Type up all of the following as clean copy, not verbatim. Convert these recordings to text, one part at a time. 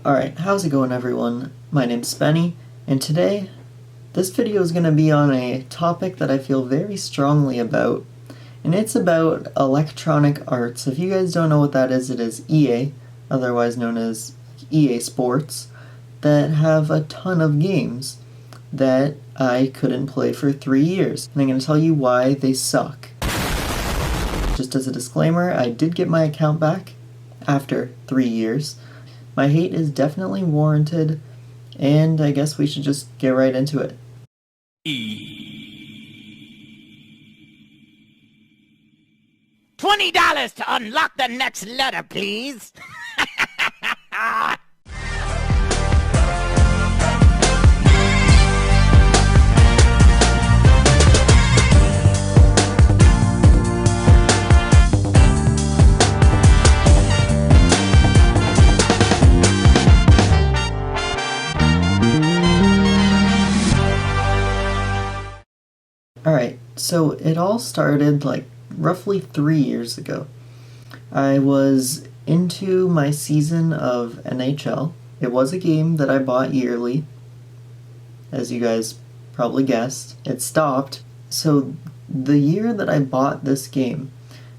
Alright, how's it going everyone? My name's Spenny, and today, this video is going to be on a topic that I feel very strongly about, and it's about electronic arts. If you guys don't know what that is, it is EA, otherwise known as EA Sports, that have a ton of games that I couldn't play for 3 years, and I'm going to tell you why they suck. Just as a disclaimer, I did get my account back after 3 years. My hate is definitely warranted, and I guess we should just get right into it. $20 to unlock the next letter, please. Alright, so it all started like roughly 3 years ago. I was into my season of NHL. It was a game that I bought yearly, as you guys probably guessed. It stopped. So the year that I bought this game,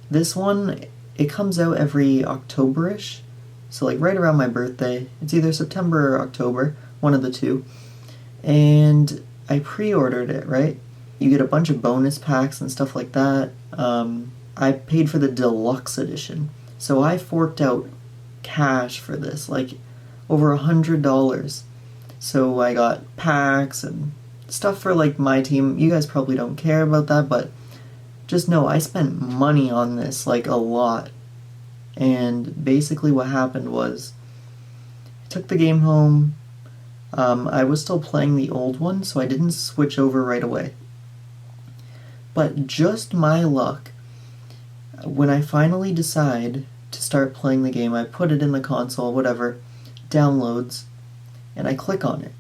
this one, it comes out every October-ish. So like right around my birthday. It's either September or October, one of the two. And I pre-ordered it, right? You get a bunch of bonus packs and stuff like that. I paid for the deluxe edition. So I forked out cash for this, like over $100. So I got packs and stuff for like my team. You guys probably don't care about that, but just know I spent money on this, like a lot. And basically what happened was, I took the game home. I was still playing the old one, so I didn't switch over right away. But just my luck, when I finally decide to start playing the game, I put it in the console, whatever, downloads, and I click on it.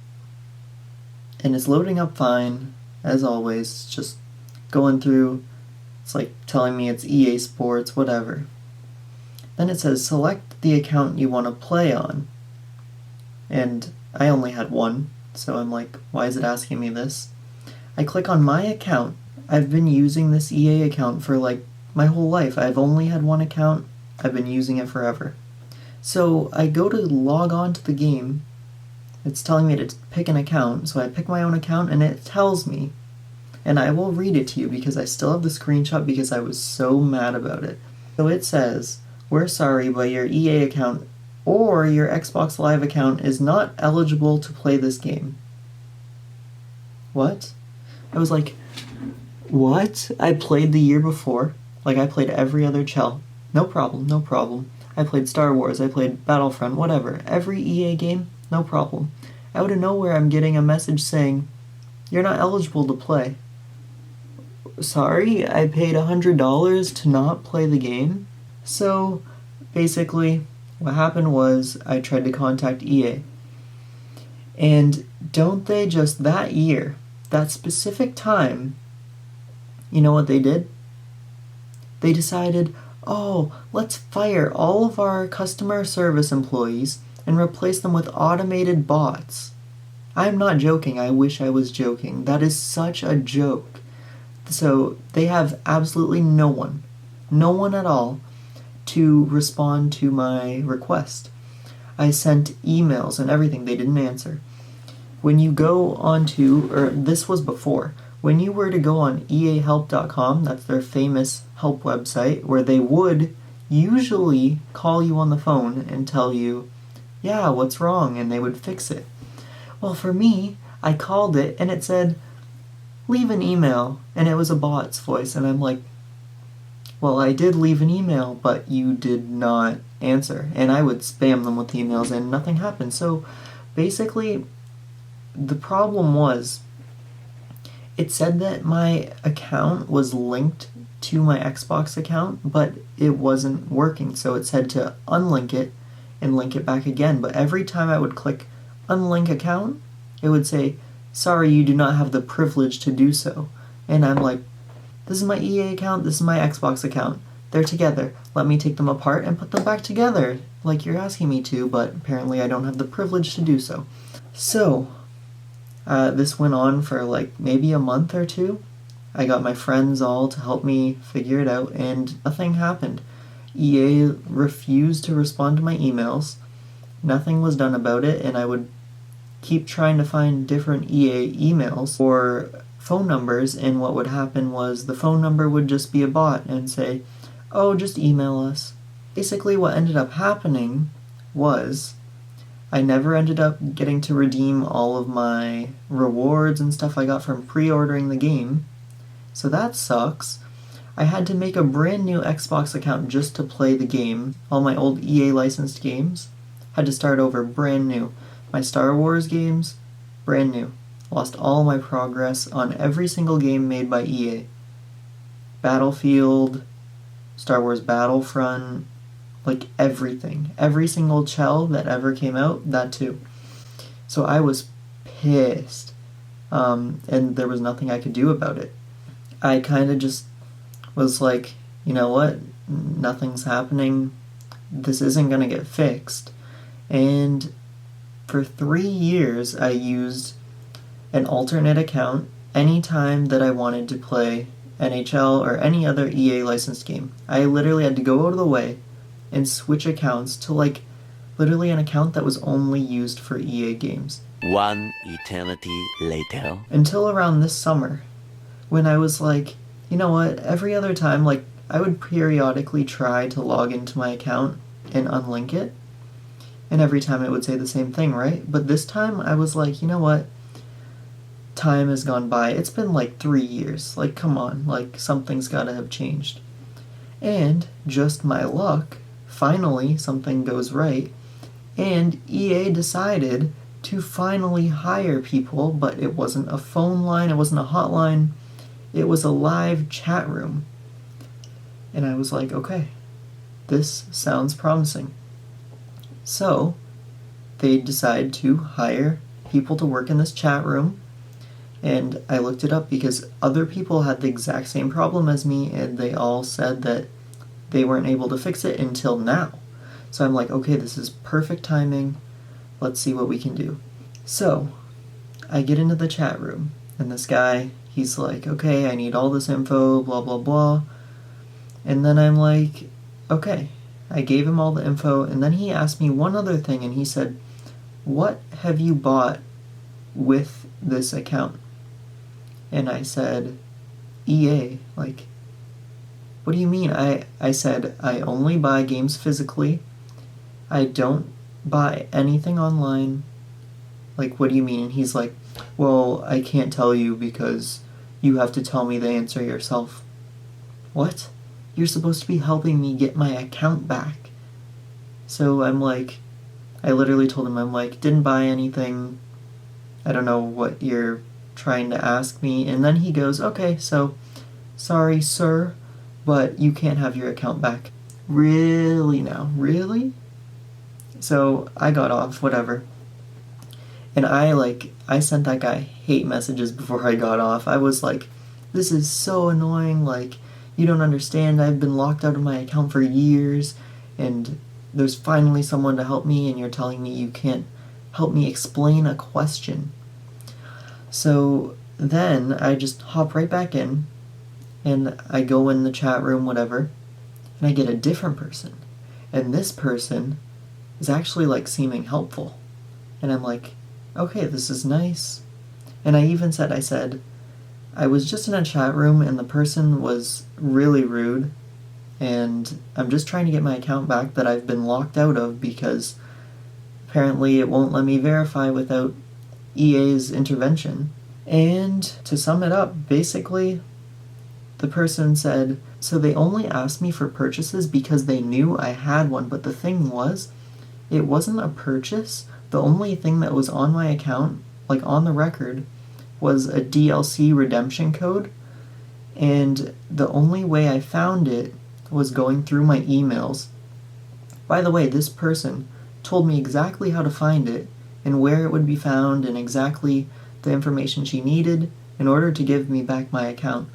And it's loading up fine, as always, just going through, it's like telling me it's EA Sports, whatever. Then it says, select the account you want to play on. And I only had one, so I'm like, why is it asking me this? I click on my account. I've been using this EA account for like my whole life. I've only had one account. I've been using it forever. So I go to log on to the game. It's telling me to pick an account. So I pick my own account and it tells me. And I will read it to you because I still have the screenshot because I was so mad about it. So it says, we're sorry, but your EA account or your Xbox Live account is not eligible to play this game. What? I was like, what? I played the year before. Like, I played every other Chell. No problem, no problem. I played Star Wars, I played Battlefront, whatever. Every EA game, no problem. Out of nowhere, I'm getting a message saying, you're not eligible to play. Sorry, I paid $100 to not play the game? So, basically, what happened was, I tried to contact EA. And don't they just that year, that specific time, you know what they did? They decided, oh, let's fire all of our customer service employees and replace them with automated bots. I'm not joking, I wish I was joking. That is such a joke. So they have absolutely no one at all to respond to my request. I sent emails and everything, they didn't answer. When you go onto, or this was before, when you were to go on eahelp.com, that's their famous help website, where they would usually call you on the phone and tell you, yeah, what's wrong, and they would fix it. Well, for me, I called it, and it said, leave an email, and it was a bot's voice, and I'm like, well, I did leave an email, but you did not answer, and I would spam them with emails, and nothing happened. So, basically, the problem was, it said that my account was linked to my Xbox account, but it wasn't working, so it said to unlink it and link it back again. But every time I would click unlink account, it would say, sorry, you do not have the privilege to do so. And I'm like, this is my EA account, this is my Xbox account. They're together. let me take them apart and put them back together, like you're asking me to, but apparently I don't have the privilege to do so. So, this went on for like maybe a month or two. I got my friends all to help me figure it out, and nothing happened. EA refused to respond to my emails. Nothing was done about it, and I would keep trying to find different EA emails or phone numbers, and what would happen was the phone number would just be a bot and say, oh, just email us. Basically, what ended up happening was I never ended up getting to redeem all of my rewards and stuff I got from pre-ordering the game, so that sucks. I had to make a brand new Xbox account just to play the game. All my old EA licensed games had to start over brand new. My Star Wars games, brand new. Lost all my progress on every single game made by EA. Battlefield, Star Wars Battlefront, like everything. Every single shell that ever came out, that too. So I was pissed. And there was nothing I could do about it. I kind of just was like, you know what? Nothing's happening. This isn't going to get fixed. And for 3 years, I used an alternate account anytime that I wanted to play NHL or any other EA licensed game. I literally had to go out of the way and switch accounts to like literally an account that was only used for EA games. One eternity later. Until around this summer, when I was like, you know what, every other time, like, I would periodically try to log into my account and unlink it, and every time it would say the same thing, right? But this time I was like, you know what, time has gone by. It's been like 3 years. Like, come on, like, something's gotta have changed. And, just my luck, finally something goes right, and EA decided to finally hire people, but it wasn't a phone line, it wasn't a hotline, it was a live chat room. And I was like, okay, this sounds promising. So, they decided to hire people to work in this chat room, and I looked it up because other people had the exact same problem as me, and they all said that they weren't able to fix it until now. So I'm like, okay, this is perfect timing. Let's see what we can do. So, I get into the chat room, and this guy, he's like, okay, I need all this info, blah, blah, blah. And then I'm like, okay. I gave him all the info, and then he asked me one other thing, and he said, what have you bought with this account? And I said, EA. Like, what do you mean? I said, I only buy games physically. I don't buy anything online. Like, what do you mean? And he's like, well, I can't tell you because you have to tell me the answer yourself. What? You're supposed to be helping me get my account back. So I'm like, I literally told him, I'm like, didn't buy anything. I don't know what you're trying to ask me. And then he goes, okay, so, sorry, sir, but you can't have your account back. Really now? Really? So I got off, whatever. And I sent that guy hate messages before I got off. I was like, this is so annoying, like, you don't understand, I've been locked out of my account for years, and there's finally someone to help me, and you're telling me you can't help me explain a question. So then I just hop right back in, and I go in the chat room, whatever, and I get a different person. And this person is actually, like, seeming helpful. And I'm like, okay, this is nice. And I even said, I was just in a chat room and the person was really rude, and I'm just trying to get my account back that I've been locked out of because apparently it won't let me verify without EA's intervention. And to sum it up, basically, the person said, so they only asked me for purchases because they knew I had one, but the thing was, it wasn't a purchase. The only thing that was on my account, like on the record, was a DLC redemption code, and the only way I found it was going through my emails. By the way, this person told me exactly how to find it and where it would be found and exactly the information she needed in order to give me back my account.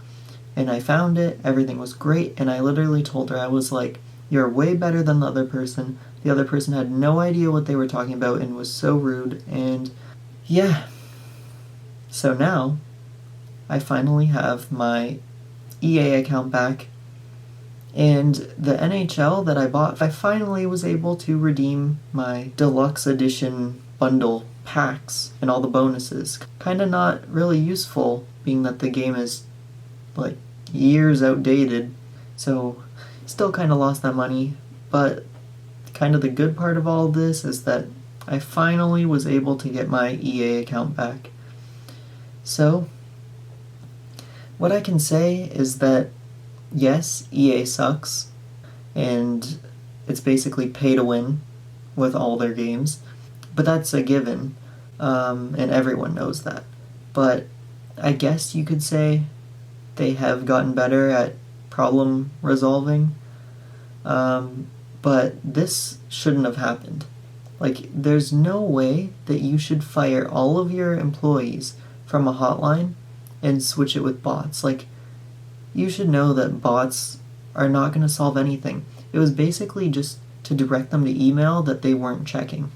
And I found it, everything was great, and I literally told her, I was like, You're way better than the other person. The other person had no idea what they were talking about and was so rude, and yeah. So now, I finally have my EA account back, and the NHL that I bought, I finally was able to redeem my deluxe edition bundle packs and all the bonuses. Kinda not really useful, being that the game is like years outdated, so still kinda lost that money, but kind of the good part of all of this is that I finally was able to get my EA account back. So, what I can say is that yes, EA sucks, and it's basically pay to win with all their games, but that's a given, and everyone knows that. But I guess you could say they have gotten better at problem resolving, but this shouldn't have happened. Like, there's no way that you should fire all of your employees from a hotline and switch it with bots. Like, you should know that bots are not going to solve anything. It was basically just to direct them to email that they weren't checking.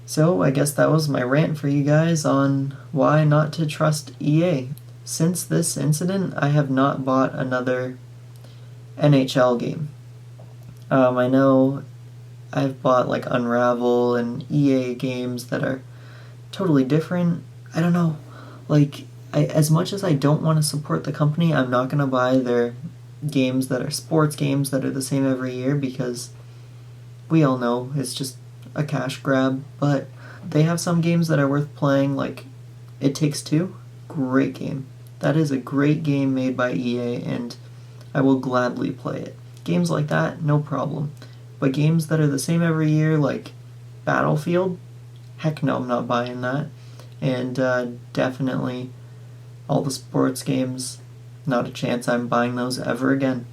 So I guess that was my rant for you guys on why not to trust EA. Since this incident, I have not bought another NHL game. I know I've bought like Unravel and EA games that are totally different. I don't know. Like, as much as I don't want to support the company, I'm not going to buy their games that are sports games that are the same every year, because we all know it's just a cash grab. But they have some games that are worth playing, like It Takes Two. Great game. That is a great game made by EA, and I will gladly play it. Games like that, no problem. But games that are the same every year, like Battlefield, heck no, I'm not buying that. And definitely all the sports games, not a chance I'm buying those ever again.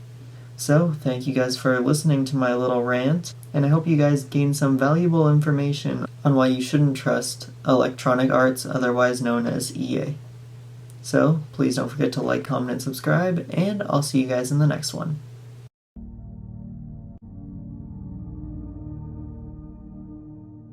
So, thank you guys for listening to my little rant, and I hope you guys gained some valuable information on why you shouldn't trust Electronic Arts, otherwise known as EA. So, please don't forget to like, comment, and subscribe, and I'll see you guys in the next one.